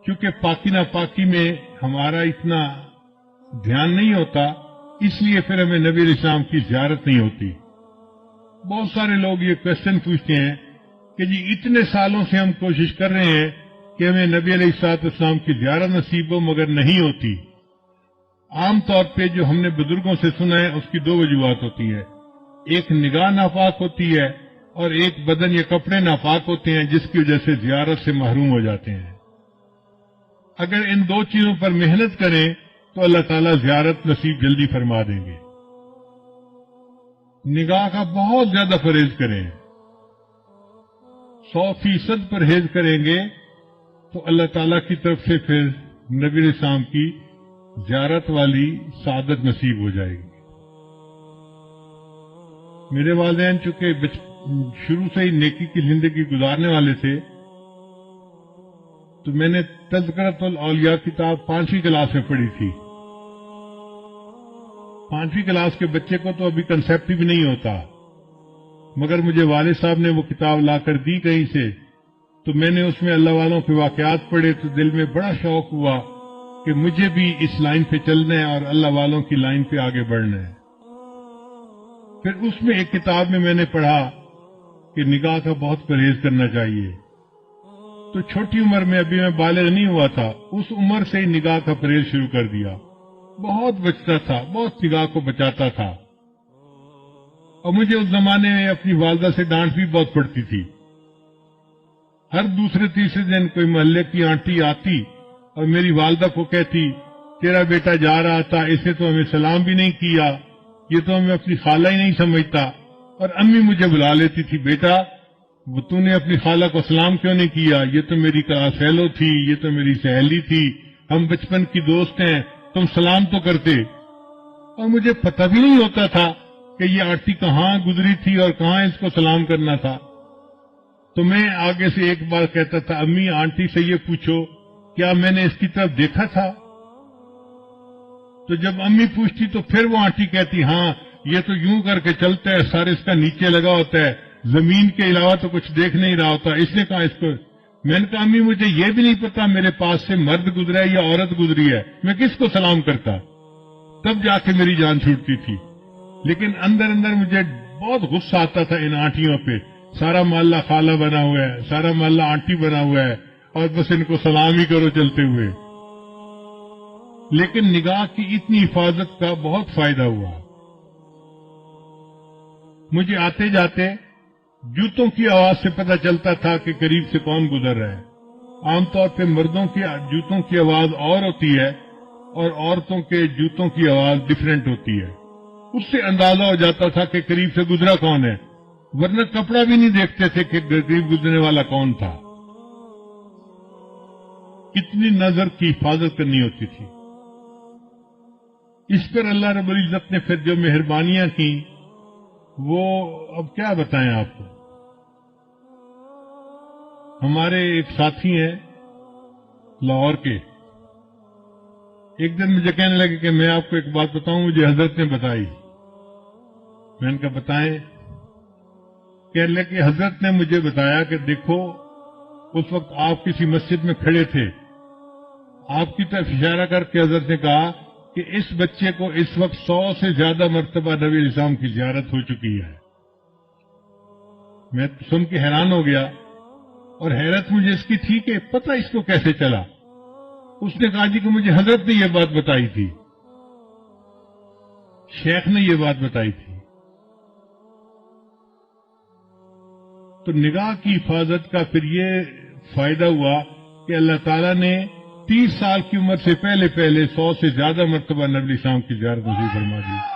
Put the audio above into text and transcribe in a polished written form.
چونکہ پاکی ناپاکی میں ہمارا اتنا دھیان نہیں ہوتا، اس لیے پھر ہمیں نبی علیہ السلام کی زیارت نہیں ہوتی۔ بہت سارے لوگ یہ کوشچن پوچھتے ہیں کہ جی اتنے سالوں سے ہم کوشش کر رہے ہیں کہ ہمیں نبی علیہ السلام کی زیارت نصیب ہو، مگر نہیں ہوتی۔ عام طور پہ جو ہم نے بزرگوں سے سنا ہے اس کی دو وجوہات ہوتی ہے، ایک نگاہ ناپاک ہوتی ہے اور ایک بدن یا کپڑے ناپاک ہوتے ہیں جس کی وجہ سے زیارت سے محروم ہو جاتے ہیں۔ اگر ان دو چیزوں پر محنت کریں تو اللہ تعالیٰ زیارت نصیب جلدی فرما دیں گے۔ نگاہ کا بہت زیادہ پرہیز کریں، 100% پرہیز کریں گے تو اللہ تعالیٰ کی طرف سے پھر نبی علیہ السلام کی زیارت والی سعادت نصیب ہو جائے گی۔ میرے والدین چونکہ شروع سے ہی نیکی کی زندگی گزارنے والے تھے، تو میں نے تذکرۃ الاولیاء کتاب 5ویں کلاس میں پڑھی تھی۔ 5ویں کلاس کے بچے کو تو ابھی کنسیپٹ بھی نہیں ہوتا، مگر مجھے والد صاحب نے وہ کتاب لا کر دی کہیں سے، تو میں نے اس میں اللہ والوں کے واقعات پڑھے تو دل میں بڑا شوق ہوا کہ مجھے بھی اس لائن پہ چلنا ہے اور اللہ والوں کی لائن پہ آگے بڑھنا ہے۔ پھر اس میں ایک کتاب میں میں نے پڑھا کہ نگاہ کا بہت پرہیز کرنا چاہیے، تو چھوٹی عمر میں ابھی میں بالغ نہیں ہوا تھا، اس عمر سے ہی نگاہ کا پرہیز شروع کر دیا۔ بہت بچتا تھا، بہت نگاہ کو بچاتا تھا، اور مجھے اس زمانے میں اپنی والدہ سے ڈانٹ بھی بہت پڑتی تھی۔ ہر دوسرے تیسرے دن کوئی محلے کی آنٹی آتی اور میری والدہ کو کہتی تیرا بیٹا جا رہا تھا، اس نے تو ہمیں سلام بھی نہیں کیا، یہ تو ہمیں اپنی خالہ ہی نہیں سمجھتا۔ اور امی مجھے بلا لیتی تھی، بیٹا وہ تو نے اپنی خالہ کو سلام کیوں نہیں کیا، یہ تو میری کلاس فیلو تھی، یہ تو میری سہیلی تھی، ہم بچپن کی دوست ہیں، تم سلام تو کرتے۔ اور مجھے پتہ بھی نہیں ہوتا تھا کہ یہ آنٹی کہاں گزری تھی اور کہاں اس کو سلام کرنا تھا۔ تو میں آگے سے ایک بار کہتا تھا، امی آنٹی سے یہ پوچھو کیا میں نے اس کی طرف دیکھا تھا؟ تو جب امی پوچھتی تو پھر وہ آنٹی کہتی، ہاں یہ تو یوں کر کے چلتا ہے، سر اس کا نیچے لگا ہوتا ہے، زمین کے علاوہ تو کچھ دیکھ نہیں رہا ہوتا، اس نے کہا اس کو۔ میں نے کہا امی مجھے یہ بھی نہیں پتا میرے پاس سے مرد گزرا ہے یا عورت گزری ہے، میں کس کو سلام کرتا؟ تب جا کے میری جان چھوٹتی تھی۔ لیکن اندر اندر مجھے بہت غصہ آتا تھا ان آنٹیوں پہ، سارا محلہ خالہ بنا ہوا ہے، سارا محلہ آنٹی بنا ہوا ہے، اور بس ان کو سلام ہی کرو چلتے ہوئے۔ لیکن نگاہ کی اتنی حفاظت کا بہت فائدہ ہوا۔ مجھے آتے جاتے جوتوں کی آواز سے پتہ چلتا تھا کہ قریب سے کون گزر رہا ہے۔ عام طور پہ مردوں کی جوتوں کی آواز اور ہوتی ہے اور عورتوں کے جوتوں کی آواز ڈیفرنٹ ہوتی ہے، اس سے اندازہ ہو جاتا تھا کہ قریب سے گزرا کون ہے، ورنہ کپڑا بھی نہیں دیکھتے تھے کہ قریب گزرنے والا کون تھا۔ کتنی نظر کی حفاظت کرنی ہوتی تھی۔ اس پر اللہ رب العزت نے پھر جو مہربانیاں کی وہ اب کیا بتائیں آپ کو۔ ہمارے ایک ساتھی ہیں لاہور کے، ایک دن مجھے کہنے لگے کہ میں آپ کو ایک بات بتاؤں، مجھے حضرت نے بتائی۔ میں نے کہا بتائیں۔ کہنے لگے کہ حضرت نے مجھے بتایا کہ دیکھو اس وقت آپ کسی مسجد میں کھڑے تھے، آپ کی طرف اشارہ کر کے حضرت نے کہا کہ اس بچے کو اس وقت 100 سے زیادہ مرتبہ نبی علیہ السلام کی زیارت ہو چکی ہے۔ میں سن کے حیران ہو گیا، اور حیرت مجھے اس کی تھی کہ پتہ اس کو کیسے چلا۔ اس نے کہا جی کہ مجھے حضرت نے یہ بات بتائی تھی، شیخ نے یہ بات بتائی تھی۔ تو نگاہ کی حفاظت کا پھر یہ فائدہ ہوا کہ اللہ تعالیٰ نے 30 سال کی عمر سے پہلے 100 سے زیادہ مرتبہ نبی السلام کی زیارت نصیب فرما دی۔